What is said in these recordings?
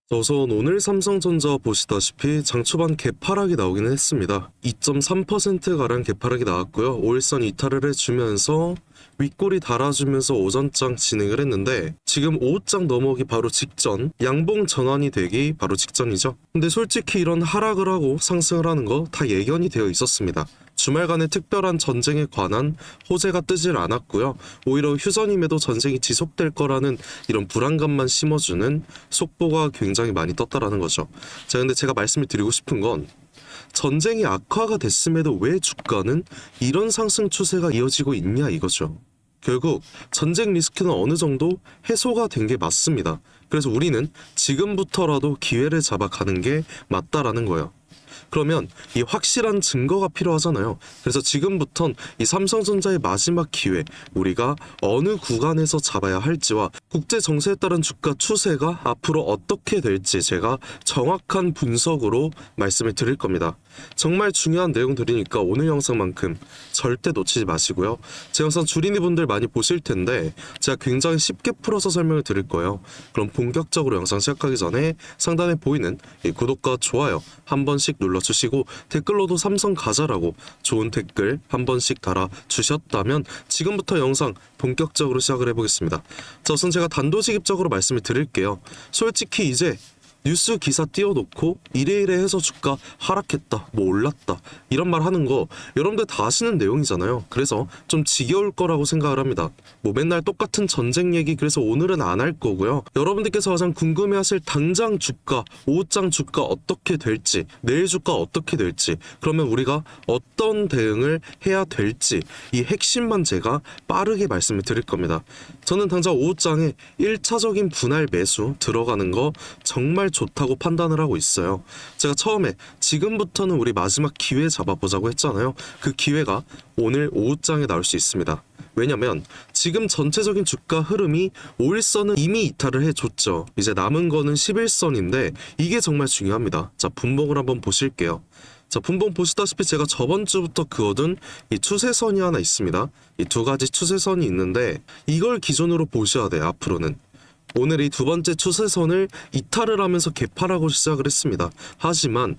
우선 오늘 삼성전자 보시다시피 장 초반 개파락이 나오기는 했습니다. 2.3%가량 개파락이 나왔고요. 5일선 이탈을 해주면서 윗골이 달아주면서 오전장 진행을 했는데 지금 오후장 넘어오기 바로 직전, 양봉 전환이 되기 바로 직전이죠. 근데 솔직히 이런 하락을 하고 상승을 하는 거 다 예견이 되어 있었습니다. 주말간에 특별한 전쟁에 관한 호재가 뜨질 않았고요. 오히려 휴전임에도 전쟁이 지속될 거라는 이런 불안감만 심어주는 속보가 굉장히 많이 떴다라는 거죠. 자, 근데 제가 말씀을 드리고 싶은 건 전쟁이 악화가 됐음에도 왜 주가는 이런 상승 추세가 이어지고 있냐 이거죠. 결국 전쟁 리스크는 어느 정도 해소가 된 게 맞습니다. 그래서 우리는 지금부터라도 기회를 잡아가는 게 맞다라는 거예요. 그러면 이 확실한 증거가 필요하잖아요. 그래서 지금부턴 이 삼성전자의 마지막 기회, 우리가 어느 구간에서 잡아야 할지와 국제 정세에 따른 주가 추세가 앞으로 어떻게 될지 제가 정확한 분석으로 말씀을 드릴 겁니다. 정말 중요한 내용들이니까 오늘 영상만큼 절대 놓치지 마시고요. 제 영상 주린이 분들 많이 보실 텐데 제가 굉장히 쉽게 풀어서 설명을 드릴 거예요. 그럼 본격적으로 영상 시작하기 전에 상단에 보이는 이 구독과 좋아요 한 번씩 눌러주시고 댓글로도 삼성 가자라고 좋은 댓글 한 번씩 달아주셨다면 지금부터 영상 본격적으로 시작을 해보겠습니다. 자, 우선 제가 단도직입적으로 말씀을 드릴게요. 솔직히 이제 뉴스 기사 띄워놓고 이래이래 해서 주가 하락했다, 뭐 올랐다 이런 말 하는 거 여러분들 다 아시는 내용이잖아요. 그래서 좀 지겨울 거라고 생각을 합니다. 뭐 맨날 똑같은 전쟁 얘기 그래서 오늘은 안 할 거고요. 여러분들께서 가장 궁금해하실 당장 주가, 오후장 주가 어떻게 될지, 내일 주가 어떻게 될지, 그러면 우리가 어떤 대응을 해야 될지 이 핵심만 제가 빠르게 말씀을 드릴 겁니다. 저는 당장 오후장에 1차적인 분할 매수 들어가는 거 정말 좋다고 판단을 하고 있어요. 제가 처음에 지금부터는 우리 마지막 기회 잡아보자고 했잖아요. 그 기회가 오늘 오후장에 나올 수 있습니다. 왜냐면 지금 전체적인 주가 흐름이 5일선은 이미 이탈을 해줬죠. 이제 남은 거는 11선인데 이게 정말 중요합니다. 자, 분봉을 한번 보실게요. 자, 분봉 보시다시피 제가 저번 주부터 그어둔 이 추세선이 하나 있습니다. 이 두 가지 추세선이 있는데 이걸 기준으로 보셔야 돼요. 앞으로는. 오늘 이 두 번째 추세선을 이탈을 하면서 개파라고 시작을 했습니다. 하지만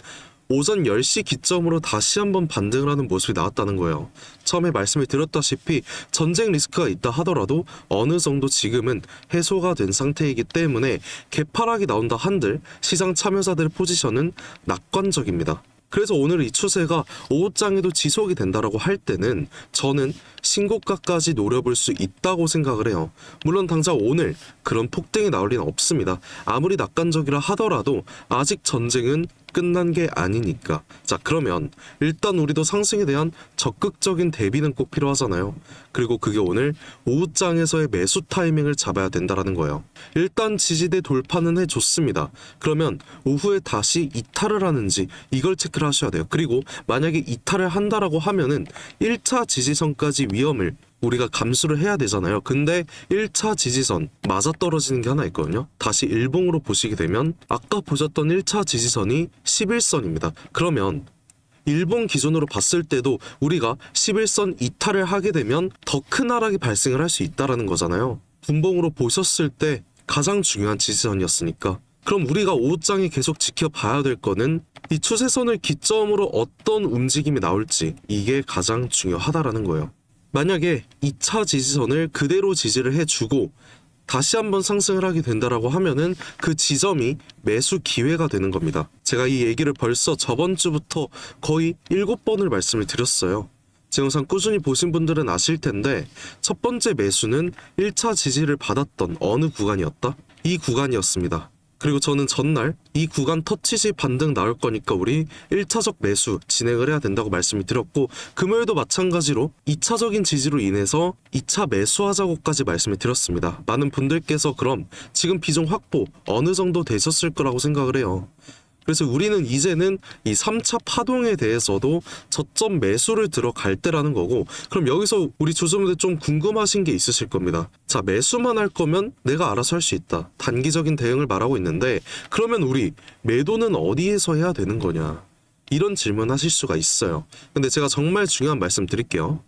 오전 10시 기점으로 다시 한번 반등을 하는 모습이 나왔다는 거예요. 처음에 말씀을 드렸다시피 전쟁 리스크가 있다 하더라도 어느 정도 지금은 해소가 된 상태이기 때문에 개파락이 나온다 한들 시장 참여자들의 포지션은 낙관적입니다. 그래서 오늘 이 추세가 오후장에도 지속이 된다라고 할 때는 저는 신고가까지 노려볼 수 있다고 생각을 해요. 물론 당장 오늘 그런 폭등이 나올 리는 없습니다. 아무리 낙관적이라 하더라도 아직 전쟁은 끝난 게 아니니까. 자, 그러면 일단 우리도 상승에 대한 적극적인 대비는 꼭 필요하잖아요. 그리고 그게 오늘 오후장에서의 매수 타이밍을 잡아야 된다라는 거예요. 일단 지지대 돌파는 해줬습니다. 그러면 오후에 다시 이탈을 하는지 이걸 체크를 하셔야 돼요. 그리고 만약에 이탈을 한다라고 하면은 1차 지지선까지 위험을 우리가 감수를 해야 되잖아요. 근데 1차 지지선 맞아떨어지는 게 하나 있거든요. 다시 일봉으로 보시게 되면 아까 보셨던 1차 지지선이 11선입니다. 그러면 일본 기준으로 봤을 때도 우리가 11선 이탈을 하게 되면 더 큰 하락이 발생을 할 수 있다라는 거잖아요. 분봉으로 보셨을 때 가장 중요한 지지선이었으니까. 그럼 우리가 오후장에 계속 지켜봐야 될 거는 이 추세선을 기점으로 어떤 움직임이 나올지 이게 가장 중요하다라는 거예요. 만약에 2차 지지선을 그대로 지지를 해주고 다시 한번 상승을 하게 된다라고 하면은 그 지점이 매수 기회가 되는 겁니다. 제가 이 얘기를 벌써 저번 주부터 거의 7번을 말씀을 드렸어요. 제 영상 꾸준히 보신 분들은 아실 텐데 첫 번째 매수는 1차 지지를 받았던 어느 구간이었다? 이 구간이었습니다. 그리고 저는 전날 이 구간 터치시 반등 나올 거니까 우리 1차적 매수 진행을 해야 된다고 말씀을 드렸고 금요일도 마찬가지로 2차적인 지지로 인해서 2차 매수하자고까지 말씀을 드렸습니다. 많은 분들께서 그럼 지금 비중 확보 어느 정도 되셨을 거라고 생각을 해요. 그래서 우리는 이제는 이 3차 파동에 대해서도 저점 매수를 들어갈 때라는 거고, 그럼 여기서 우리 조선분들 좀 궁금하신 게 있으실 겁니다. 자, 매수만 할 거면 내가 알아서 할 수 있다. 단기적인 대응을 말하고 있는데 그러면 우리 매도는 어디에서 해야 되는 거냐? 이런 질문 하실 수가 있어요. 근데 제가 정말 중요한 말씀 드릴게요.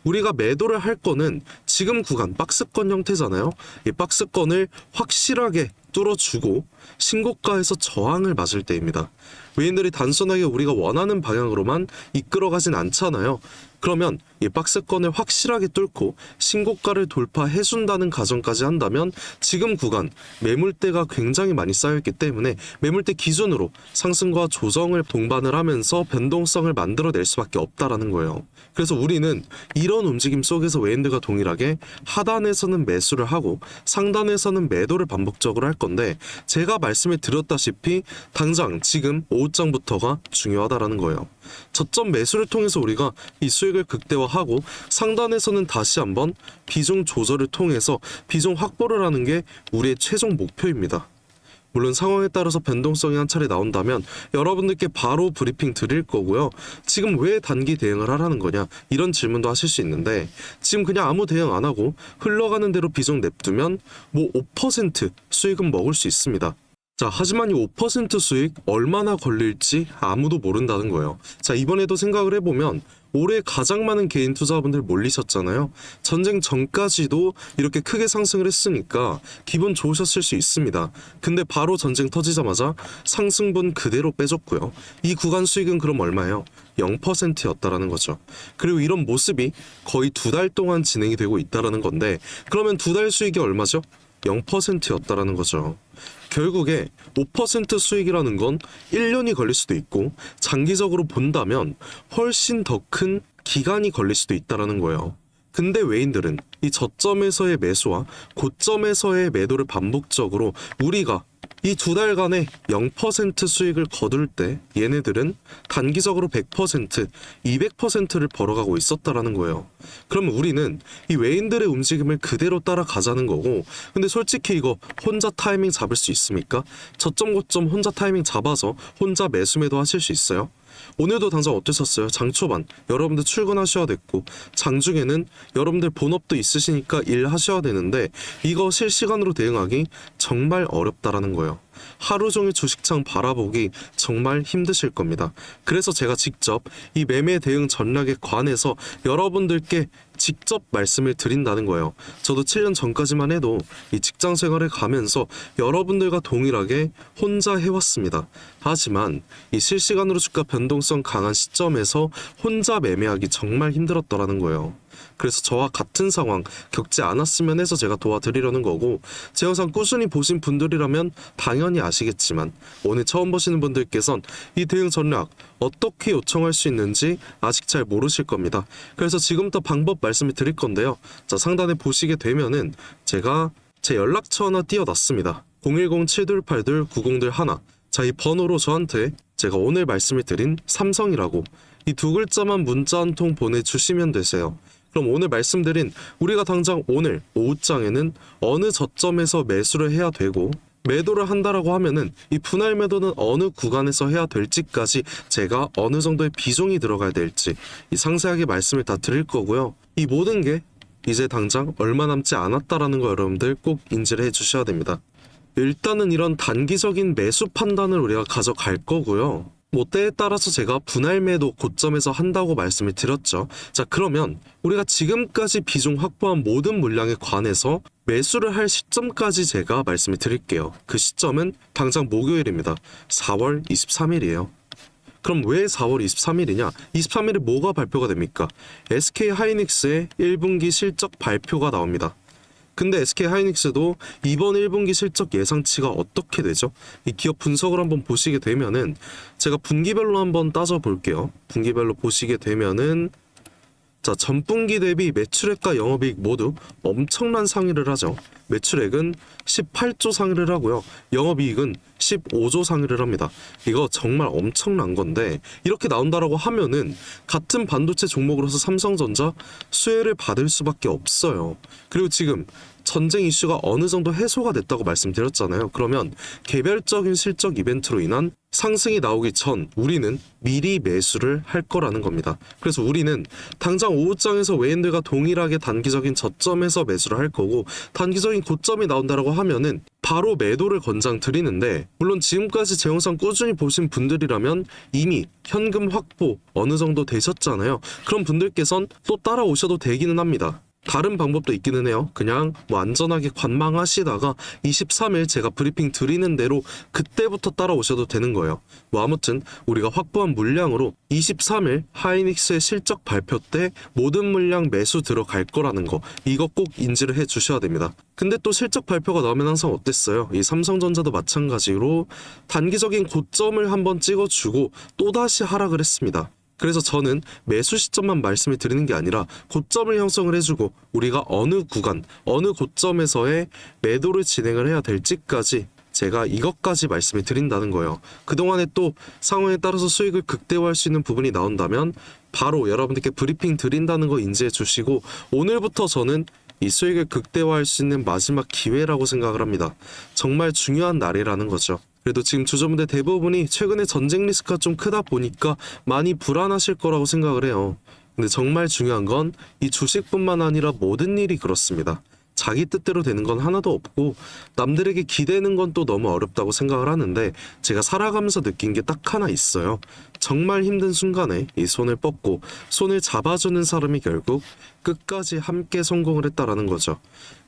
우리가 매도를 할 거는 지금 구간 박스권 형태잖아요. 이 박스권을 확실하게 뚫어주고 신고가에서 저항을 맞을 때입니다. 외인들이 단순하게 우리가 원하는 방향으로만 이끌어가진 않잖아요. 그러면 이 박스권을 확실하게 뚫고 신고가를 돌파해준다는 가정까지 한다면 지금 구간 매물대가 굉장히 많이 쌓여있기 때문에 매물대 기준으로 상승과 조정을 동반을 하면서 변동성을 만들어낼 수밖에 없다라는 거예요. 그래서 우리는 이런 움직임 속에서 외인들과 동일하게 하단에서는 매수를 하고 상단에서는 매도를 반복적으로 할 건데, 제가 말씀을 드렸다시피 당장 지금 오후장부터가 중요하다라는 거예요. 저점 매수를 통해서 우리가 이 수익을 극대화하고 상단에서는 다시 한번 비중 조절을 통해서 비중 확보를 하는 게 우리의 최종 목표입니다. 물론 상황에 따라서 변동성이 한 차례 나온다면 여러분들께 바로 브리핑 드릴 거고요. 지금 왜 단기 대응을 하라는 거냐, 이런 질문도 하실 수 있는데, 지금 그냥 아무 대응 안 하고 흘러가는 대로 비중 냅두면 뭐 5% 수익은 먹을 수 있습니다. 자, 하지만 이 5% 수익 얼마나 걸릴지 아무도 모른다는 거예요. 자, 이번에도 생각을 해보면 올해 가장 많은 개인 투자자분들 몰리셨잖아요. 전쟁 전까지도 이렇게 크게 상승을 했으니까 기분 좋으셨을 수 있습니다. 근데 바로 전쟁 터지자마자 상승분 그대로 빼줬고요. 이 구간 수익은 그럼 얼마예요? 0%였다라는 거죠. 그리고 이런 모습이 거의 2달 동안 진행이 되고 있다라는 건데, 그러면 2달 수익이 얼마죠? 0%였다라는 거죠. 결국에 5% 수익이라는 건 1년이 걸릴 수도 있고, 장기적으로 본다면 훨씬 더 큰 기간이 걸릴 수도 있다는 거예요. 근데 외인들은 이 저점에서의 매수와 고점에서의 매도를 반복적으로 우리가 이 2달간의 0% 수익을 거둘 때 얘네들은 단기적으로 100%, 200%를 벌어가고 있었다라는 거예요. 그럼 우리는 이 외인들의 움직임을 그대로 따라가자는 거고, 근데 솔직히 이거 혼자 타이밍 잡을 수 있습니까? 저점 고점 혼자 타이밍 잡아서 혼자 매수 매도 하실 수 있어요? 오늘도 당장 어떠셨어요? 장 초반 여러분들 출근하셔야 됐고, 장중에는 여러분들 본업도 있으시니까 일하셔야 되는데 이거 실시간으로 대응하기 정말 어렵다라는 거예요. 하루 종일 주식창 바라보기 정말 힘드실 겁니다. 그래서 제가 직접 이 매매 대응 전략에 관해서 여러분들께 직접 말씀을 드린다는 거예요. 저도 7년 전까지만 해도 이 직장 생활을 가면서 여러분들과 동일하게 혼자 해왔습니다. 하지만 이 실시간으로 주가 변동성 강한 시점에서 혼자 매매하기 정말 힘들었더라는 거예요. 그래서 저와 같은 상황 겪지 않았으면 해서 제가 도와드리려는 거고, 제 영상 꾸준히 보신 분들이라면 당연히 아시겠지만 오늘 처음 보시는 분들께선 이 대응 전략 어떻게 요청할 수 있는지 아직 잘 모르실 겁니다. 그래서 지금부터 방법 말씀을 드릴 건데요. 자, 상단에 보시게 되면은 제가 제 연락처 하나 띄워놨습니다. 010-728-9021. 자, 이 번호로 저한테 제가 오늘 말씀을 드린 삼성이라고 이 두 글자만 문자 한 통 보내주시면 되세요. 그럼 오늘 말씀드린 우리가 당장 오늘 오후장에는 어느 저점에서 매수를 해야 되고, 매도를 한다라고 하면은 이 분할 매도는 어느 구간에서 해야 될지까지 제가 어느 정도의 비중이 들어가야 될지 이 상세하게 말씀을 다 드릴 거고요. 이 모든 게 이제 당장 얼마 남지 않았다라는 거 여러분들 꼭 인지를 해주셔야 됩니다. 일단은 이런 단기적인 매수 판단을 우리가 가져갈 거고요. 뭐 때에 따라서 제가 분할 매도 고점에서 한다고 말씀을 드렸죠. 자, 그러면 우리가 지금까지 비중 확보한 모든 물량에 관해서 매수를 할 시점까지 제가 말씀을 드릴게요. 그 시점은 당장 목요일입니다. 4월 23일이에요. 그럼 왜 4월 23일이냐? 23일에 뭐가 발표가 됩니까? SK 하이닉스의 1분기 실적 발표가 나옵니다. 근데 SK 하이닉스도 이번 1분기 실적 예상치가 어떻게 되죠? 이 기업 분석을 한번 보시게 되면은 제가 분기별로 한번 따져볼게요. 분기별로 보시게 되면은 자, 전분기 대비 매출액과 영업이익 모두 엄청난 상위를 하죠. 매출액은 18조 상위를 하고요. 영업이익은 15조 상위를 합니다. 이거 정말 엄청난 건데, 이렇게 나온다라고 하면은 같은 반도체 종목으로서 삼성전자 수혜를 받을 수밖에 없어요. 그리고 지금 전쟁 이슈가 어느 정도 해소가 됐다고 말씀드렸잖아요. 그러면 개별적인 실적 이벤트로 인한 상승이 나오기 전 우리는 미리 매수를 할 거라는 겁니다. 그래서 우리는 당장 오후장에서 외인들과 동일하게 단기적인 저점에서 매수를 할 거고, 단기적인 고점이 나온다라고 하면은 바로 매도를 권장 드리는데, 물론 지금까지 제 영상 꾸준히 보신 분들이라면 이미 현금 확보 어느 정도 되셨잖아요. 그런 분들께선 또 따라오셔도 되기는 합니다. 다른 방법도 있기는 해요. 그냥 뭐 안전하게 관망하시다가 23일 제가 브리핑 드리는 대로 그때부터 따라오셔도 되는 거예요. 뭐 아무튼 우리가 확보한 물량으로 23일 하이닉스의 실적 발표 때 모든 물량 매수 들어갈 거라는 거, 이거 꼭 인지를 해 주셔야 됩니다. 근데 또 실적 발표가 나오면 항상 어땠어요? 이 삼성전자도 마찬가지로 단기적인 고점을 한번 찍어주고 또다시 하락을 했습니다. 그래서 저는 매수 시점만 말씀을 드리는 게 아니라 고점을 형성을 해주고 우리가 어느 구간, 어느 고점에서의 매도를 진행을 해야 될지까지 제가 이것까지 말씀을 드린다는 거예요. 그동안에 또 상황에 따라서 수익을 극대화할 수 있는 부분이 나온다면 바로 여러분들께 브리핑 드린다는 거 인지해 주시고, 오늘부터 저는 이 수익을 극대화할 수 있는 마지막 기회라고 생각을 합니다. 정말 중요한 날이라는 거죠. 그래도 지금 주주분들 대부분이 최근에 전쟁 리스크가 좀 크다 보니까 많이 불안하실 거라고 생각을 해요. 근데 정말 중요한 건 이 주식뿐만 아니라 모든 일이 그렇습니다. 자기 뜻대로 되는 건 하나도 없고 남들에게 기대는 건 또 너무 어렵다고 생각을 하는데, 제가 살아가면서 느낀 게 딱 하나 있어요. 정말 힘든 순간에 이 손을 뻗고 손을 잡아주는 사람이 결국 끝까지 함께 성공을 했다라는 거죠.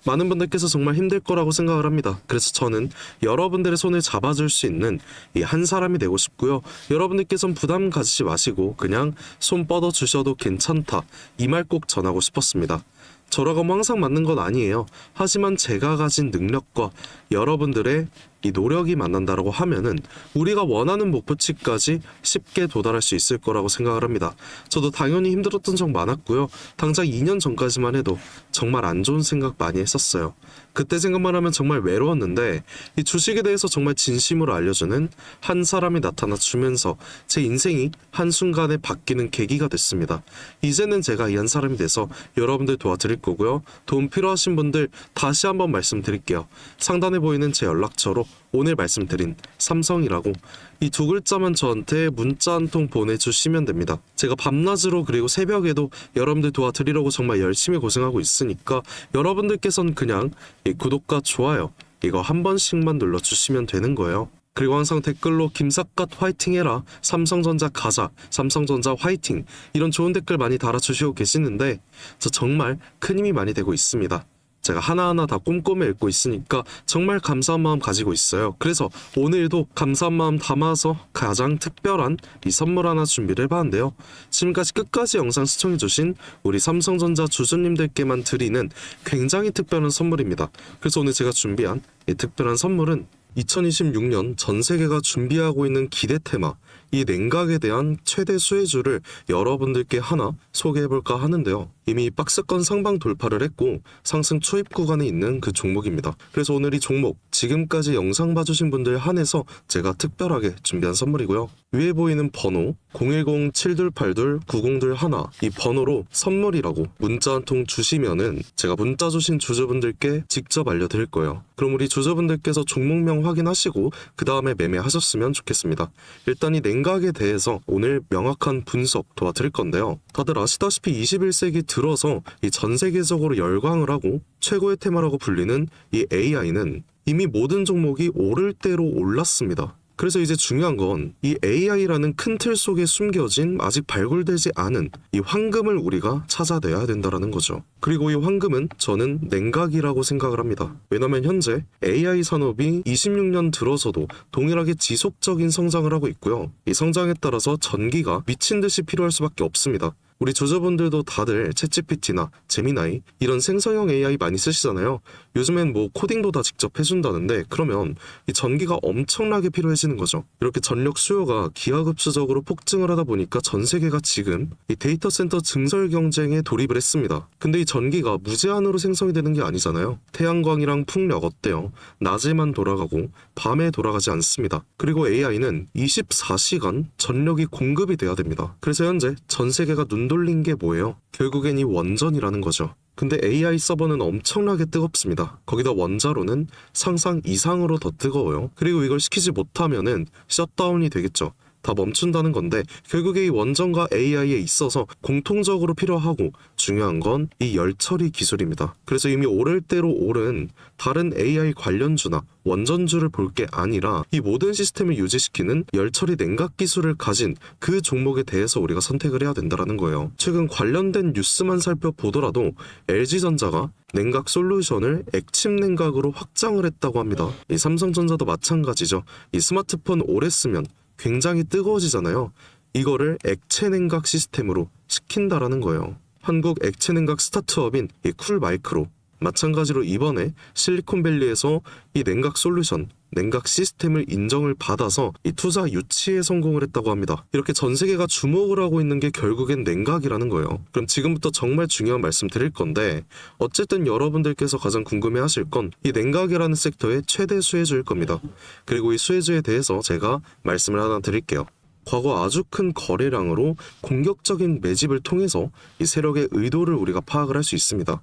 많은 분들께서 정말 힘들 거라고 생각을 합니다. 그래서 저는 여러분들의 손을 잡아줄 수 있는 이 한 사람이 되고 싶고요. 여러분들께서는 부담 가지지 마시고 그냥 손 뻗어 주셔도 괜찮다, 이 말 꼭 전하고 싶었습니다. 저라고 뭐 항상 맞는 건 아니에요. 하지만 제가 가진 능력과 여러분들의 이 노력이 만난다라고 하면은 우리가 원하는 목표치까지 쉽게 도달할 수 있을 거라고 생각을 합니다. 저도 당연히 힘들었던 적 많았고요. 당장 2년 전까지만 해도 정말 안 좋은 생각 많이 했었어요. 그때 생각만 하면 정말 외로웠는데 이 주식에 대해서 정말 진심으로 알려주는 한 사람이 나타나 주면서 제 인생이 한순간에 바뀌는 계기가 됐습니다. 이제는 제가 이 한 사람이 돼서 여러분들 도와드릴 거고요. 도움 필요하신 분들 다시 한번 말씀드릴게요. 상단에 보이는 제 연락처로 오늘 말씀드린 삼성이라고 이 두 글자만 저한테 문자 한 통 보내주시면 됩니다. 제가 밤낮으로 그리고 새벽에도 여러분들 도와드리려고 정말 열심히 고생하고 있으니까 여러분들께서는 그냥 이 구독과 좋아요 이거 한 번씩만 눌러주시면 되는 거예요. 그리고 항상 댓글로 김삿갓 화이팅 해라, 삼성전자 가자, 삼성전자 화이팅, 이런 좋은 댓글 많이 달아주시고 계시는데 저 정말 큰 힘이 많이 되고 있습니다. 제가 하나하나 다 꼼꼼히 읽고 있으니까 정말 감사한 마음 가지고 있어요. 그래서 오늘도 감사한 마음 담아서 가장 특별한 이 선물 하나 준비를 해봤는데요. 지금까지 끝까지 영상 시청해주신 우리 삼성전자 주주님들께만 드리는 굉장히 특별한 선물입니다. 그래서 오늘 제가 준비한 이 특별한 선물은 2026년 전 세계가 준비하고 있는 기대 테마, 이 냉각에 대한 최대 수혜주를 여러분들께 하나 소개해볼까 하는데요. 이미 박스권 상방 돌파를 했고 상승 초입 구간에 있는 그 종목입니다. 그래서 오늘 이 종목 지금까지 영상 봐주신 분들 한해서 제가 특별하게 준비한 선물이고요. 위에 보이는 번호 010-7282-9021, 이 번호로 선물이라고 문자 한 통 주시면은 제가 문자 주신 주주분들께 직접 알려드릴 거예요. 그럼 우리 주주분들께서 종목명 확인하시고 그 다음에 매매하셨으면 좋겠습니다. 일단 이 냉각에 대해서 오늘 명확한 분석 도와드릴 건데요. 다들 아시다시피 21세기 들어서 이 전 세계적으로 열광을 하고 최고의 테마라고 불리는 이 AI는 이미 모든 종목이 오를 대로 올랐습니다. 그래서 이제 중요한 건 이 AI라는 큰 틀 속에 숨겨진 아직 발굴되지 않은 이 황금을 우리가 찾아내야 된다는 거죠. 그리고 이 황금은 저는 냉각이라고 생각을 합니다. 왜냐면 현재 AI 산업이 26년 들어서도 동일하게 지속적인 성장을 하고 있고요. 이 성장에 따라서 전기가 미친 듯이 필요할 수밖에 없습니다. 우리 주주분들도 다들 챗GPT나 제미나이 이런 생성형 AI 많이 쓰시잖아요. 요즘엔 뭐 코딩도 다 직접 해준다는데 그러면 이 전기가 엄청나게 필요해지는 거죠. 이렇게 전력 수요가 기하급수적으로 폭증을 하다 보니까 전 세계가 지금 이 데이터 센터 증설 경쟁에 돌입을 했습니다. 근데 이 전기가 무제한으로 생성이 되는 게 아니잖아요. 태양광이랑 풍력 어때요? 낮에만 돌아가고 밤에 돌아가지 않습니다. 그리고 AI는 24시간 전력이 공급이 돼야 됩니다. 그래서 현재 전 세계가 눈 돌린 게 뭐예요? 결국엔 이 원전이라는 거죠. 근데 AI 서버는 엄청나게 뜨겁습니다. 거기다 원자로는 상상 이상으로 더 뜨거워요. 그리고 이걸 시키지 못하면은 셧다운이 되겠죠. 다 멈춘다는 건데, 결국에 이 원전과 AI에 있어서 공통적으로 필요하고 중요한 건 이 열처리 기술입니다. 그래서 이미 오를 대로 오른 다른 AI 관련주나 원전주를 볼 게 아니라 이 모든 시스템을 유지시키는 열처리 냉각 기술을 가진 그 종목에 대해서 우리가 선택을 해야 된다는 거예요. 최근 관련된 뉴스만 살펴보더라도 LG전자가 냉각 솔루션을 액침 냉각으로 확장을 했다고 합니다. 이 삼성전자도 마찬가지죠. 이 스마트폰 오래 쓰면 굉장히 뜨거워지잖아요. 이거를 액체 냉각 시스템으로 시킨다라는 거예요. 한국 액체 냉각 스타트업인 이 쿨마이크로, 마찬가지로 이번에 실리콘밸리에서 이 냉각 솔루션, 냉각 시스템을 인정을 받아서 이 투자 유치에 성공을 했다고 합니다. 이렇게 전 세계가 주목을 하고 있는 게 결국엔 냉각이라는 거예요. 그럼 지금부터 정말 중요한 말씀 드릴 건데, 어쨌든 여러분들께서 가장 궁금해하실 건 이 냉각이라는 섹터의 최대 수혜주일 겁니다. 그리고 이 수혜주에 대해서 제가 말씀을 하나 드릴게요. 과거 아주 큰 거래량으로 공격적인 매집을 통해서 이 세력의 의도를 우리가 파악을 할 수 있습니다.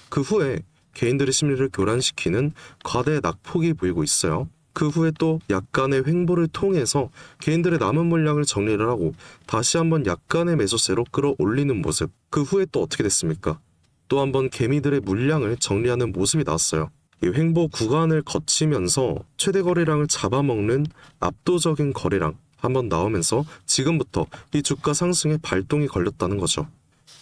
그 후에 개인들의 심리를 교란시키는 과대 낙폭이 보이고 있어요. 그 후에 또 약간의 횡보를 통해서 개인들의 남은 물량을 정리를 하고 다시 한번 약간의 매수세로 끌어올리는 모습. 그 후에 또 어떻게 됐습니까? 또 한번 개미들의 물량을 정리하는 모습이 나왔어요. 이 횡보 구간을 거치면서 최대 거래량을 잡아먹는 압도적인 거래량 한번 나오면서 지금부터 이 주가 상승에 발동이 걸렸다는 거죠.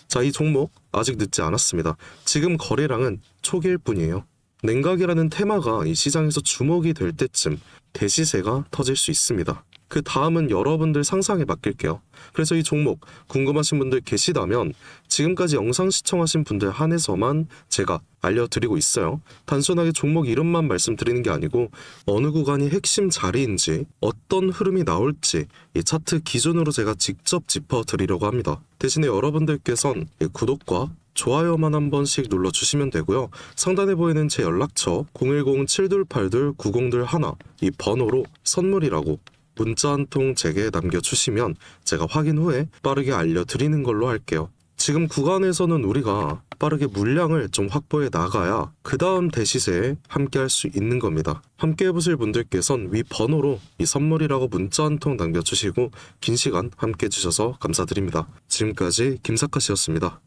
자, 이 종목 아직 늦지 않았습니다. 지금 거래량은 초기일 뿐이에요. 냉각이라는 테마가 이 시장에서 주목이 될 때쯤 대시세가 터질 수 있습니다. 그 다음은 여러분들 상상에 맡길게요. 그래서 이 종목 궁금하신 분들 계시다면 지금까지 영상 시청하신 분들 한해서만 제가 알려드리고 있어요. 단순하게 종목 이름만 말씀드리는 게 아니고 어느 구간이 핵심 자리인지 어떤 흐름이 나올지 이 차트 기준으로 제가 직접 짚어드리려고 합니다. 대신에 여러분들께선 이 구독과 좋아요만 한 번씩 눌러주시면 되고요. 상단에 보이는 제 연락처 010-7282-9021 이 번호로 선물이라고 문자 한 통 제게 남겨주시면 제가 확인 후에 빠르게 알려드리는 걸로 할게요. 지금 구간에서는 우리가 빠르게 물량을 좀 확보해 나가야 그 다음 대시세에 함께 할 수 있는 겁니다. 함께 해보실 분들께선 위 번호로 이 선물이라고 문자 한 통 남겨주시고 긴 시간 함께 해주셔서 감사드립니다. 지금까지 김사카씨였습니다.